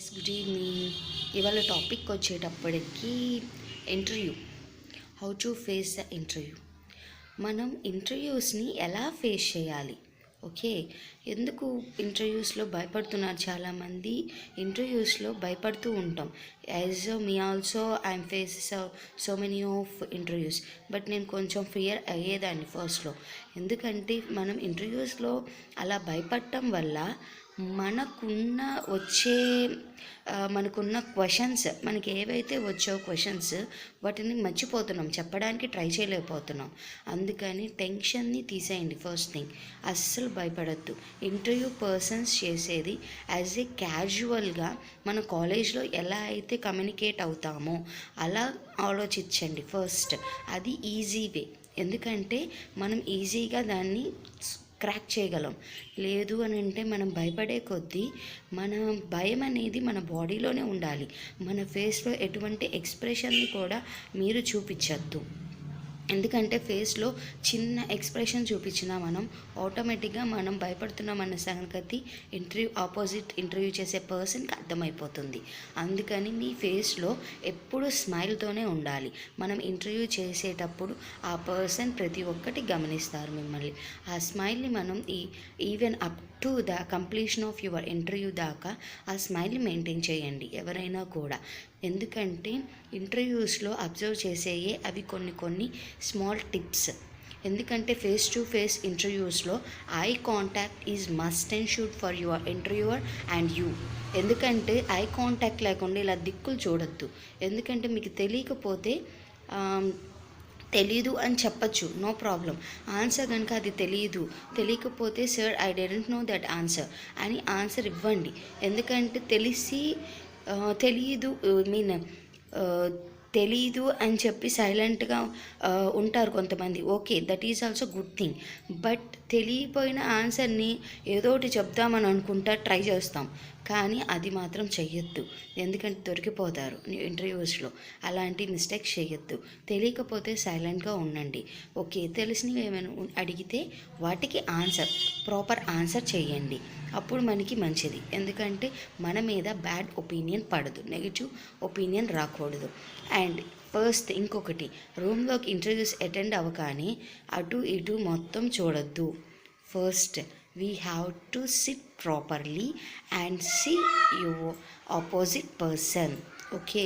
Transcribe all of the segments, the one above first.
Good evening. ఇవాళ topic వచ్చేటప్పటికి interview, how to face the interview. మనం ఇంటర్వ్యూస్ని ఎలా ఫేస్ చేయాలి? ఓకే, ఎందుకు ఇంటర్వ్యూస్లో భయపడుతున్నారు చాలామంది? ఇంటర్వ్యూస్లో భయపడుతూ ఉంటాం. As me also I'm face so many of interviews, but నేను కొంచెం ఫియర్ అయ్యేదాన్ని ఫస్ట్లో. ఎందుకంటే మనం ఇంటర్వ్యూస్లో అలా భయపడటం వల్ల మనకున్న వచ్చే మనకున్న క్వశ్చన్స్, మనకి ఏవైతే వచ్చో క్వశ్చన్స్ వాటిని మర్చిపోతున్నాం, చెప్పడానికి ట్రై చేయలేకపోతున్నాం. అందుకని టెన్షన్ని తీసేయండి. ఫస్ట్ థింగ్, అస్సలు భయపడద్దు. ఇంటర్వ్యూ పర్సన్స్ చేసేది యాజ్ ఏ క్యాజువల్గా మన కాలేజ్లో ఎలా అయితే కమ్యూనికేట్ అవుతామో అలా ఆలోచించండి ఫస్ట్. అది ఈజీ వే, ఎందుకంటే మనం ఈజీగా దాన్ని క్రాక్ చేయగలం. లేదు అని అంటే మనం భయపడే కొద్దీ మన భయం అనేది మన బాడీలోనే ఉండాలి. మన ఫేస్లో ఎటువంటి ఎక్స్ప్రెషన్ని కూడా మీరు చూపించద్దు. ఎందుకంటే ఫేస్లో చిన్న ఎక్స్ప్రెషన్ చూపించినా మనం ఆటోమేటిక్గా మనం భయపడుతున్నామన్న సంగతి ఆపోజిట్ ఇంటర్వ్యూ చేసే పర్సన్కి అర్థమైపోతుంది. అందుకని మీ ఫేస్లో ఎప్పుడు స్మైల్తోనే ఉండాలి. మనం ఇంటర్వ్యూ చేసేటప్పుడు ఆ పర్సన్ ప్రతి ఒక్కటి గమనిస్తారు మిమ్మల్ని. ఆ స్మైల్ని మనం even up to the completion of your interview దాకా ఆ స్మైల్ని మెయింటైన్ చేయండి ఎవరైనా కూడా. ఎందుకంటే ఇంటర్వ్యూస్లో అబ్జర్వ్ చేసేయే అవి కొన్ని స్మాల్ టిప్స్. ఎందుకంటే ఫేస్ టు ఫేస్ ఇంటర్వ్యూస్లో eye contact is must and should for your interviewer and you. ఎందుకంటే ఐ కాంటాక్ట్ లేకుండా ఇలా దిక్కులు చూడొద్దు. ఎందుకంటే మీకు తెలియకపోతే తెలీదు అని చెప్పచ్చు, నో ప్రాబ్లం. ఆన్సర్ కనుక అది తెలియకపోతే sir I don't know that answer అని ఆన్సర్ ఇవ్వండి. ఎందుకంటే తెలీదు అని చెప్పి సైలెంట్గా ఉంటారు కొంతమంది. Okay, that is also good thing. But తెలియపోయిన ఆన్సర్ని ఏదో ఒకటి చెప్దామని అనుకుంటా ట్రై చేస్తాం, కానీ అది మాత్రం చెయ్యొద్దు. ఎందుకంటే దొరికిపోతారు ఇంటర్వ్యూస్లో. అలాంటి మిస్టేక్స్ చేయొద్దు. తెలియకపోతే సైలెంట్గా ఉండండి. ఓకే, తెలిసినవి ఏమైనా అడిగితే వాటికి ప్రాపర్ ఆన్సర్ చేయండి. అప్పుడు మనకి మంచిది. ఎందుకంటే మన మీద బ్యాడ్ ఒపీనియన్ పడదు, నెగిటివ్ ఒపీనియన్ రాకూడదు. అండ్ ఫస్ట్ ఇంకొకటి, రూమ్లోకి ఇంటర్వ్యూస్ అటెండ్ అవ్వగానే అటు ఇటు మొత్తం చూడొద్దు. First we have to sit properly and see your opposite person. Okay,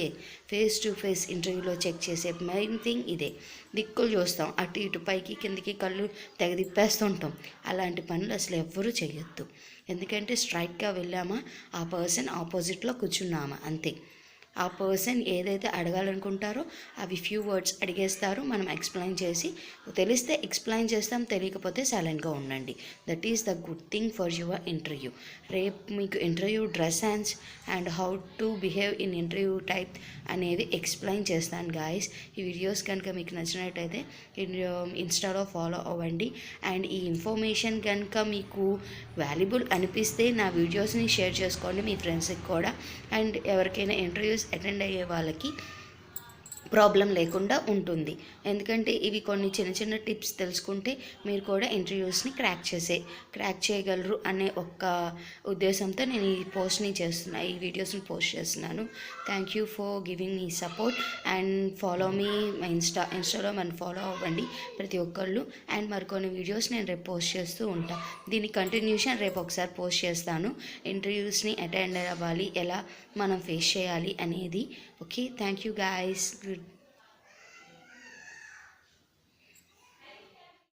face to face ఇంటర్వ్యూలో చెక్ చేసే మెయిన్ థింగ్ ఇదే. దిక్కులు చూస్తాం, అటు ఇటు పైకి కిందికి కళ్ళు తెగదిప్పేస్తుంటాం. అలాంటి పనులు అసలు ఎవ్వరూ చేయొద్దు. ఎందుకంటే స్ట్రైట్గా వెళ్ళామా, ఆ పర్సన్ ఆపోజిట్లో కూర్చున్నామా, అంతే. ఆ పర్సన్ ఏదైతే అడగాలనుకుంటారో అవి ఫ్యూ వర్డ్స్ అడిగేస్తారు. మనం ఎక్స్ప్లెయిన్ చేసి, తెలిస్తే ఎక్స్ప్లెయిన్ చేస్తాం, తెలియకపోతే సైలెంట్గా ఉండండి. That is the good thing for your interview. రేపు మీకు interview dress sense and how to behave in interview type అనేవి ఎక్స్ప్లెయిన్ చేస్తాను గాయస్. ఈ వీడియోస్ కనుక మీకు నచ్చినట్టయితే ఇన్స్టాలో ఫాలో అవ్వండి. అండ్ ఈ ఇన్ఫర్మేషన్ కనుక మీకు వాల్యుబుల్ అనిపిస్తే నా వీడియోస్ని షేర్ చేసుకోండి మీ ఫ్రెండ్స్కి కూడా. అండ్ ఎవరికైనా ఇంటర్వ్యూస్ అటెండ్ అయ్యే వాళ్ళకి ప్రాబ్లం లేకుండా ఉంటుంది. ఎందుకంటే ఇవి కొన్ని చిన్న టిప్స్ తెలుసుకుంటే మీరు కూడా ఇంటర్వ్యూస్ని క్రాక్ చేయగలరు అనే ఒక్క ఉద్దేశంతో నేను ఈ వీడియోస్ని పోస్ట్ చేస్తున్నాను. Thank you for giving me support and follow me my ఇన్స్టాలో మనం ఫాలో అవ్వండి ప్రతి ఒక్కళ్ళు. అండ్ మరికొన్ని వీడియోస్ నేను రేపు పోస్ట్ చేస్తూ ఉంటాను. దీని కంటిన్యూషన్ రేపు ఒకసారి పోస్ట్ చేస్తాను. ఇంటర్వ్యూస్ని అటెండ్ అవ్వాలి, ఎలా మనం ఫేస్ చేయాలి అనేది. Okay, thank you guys. Good.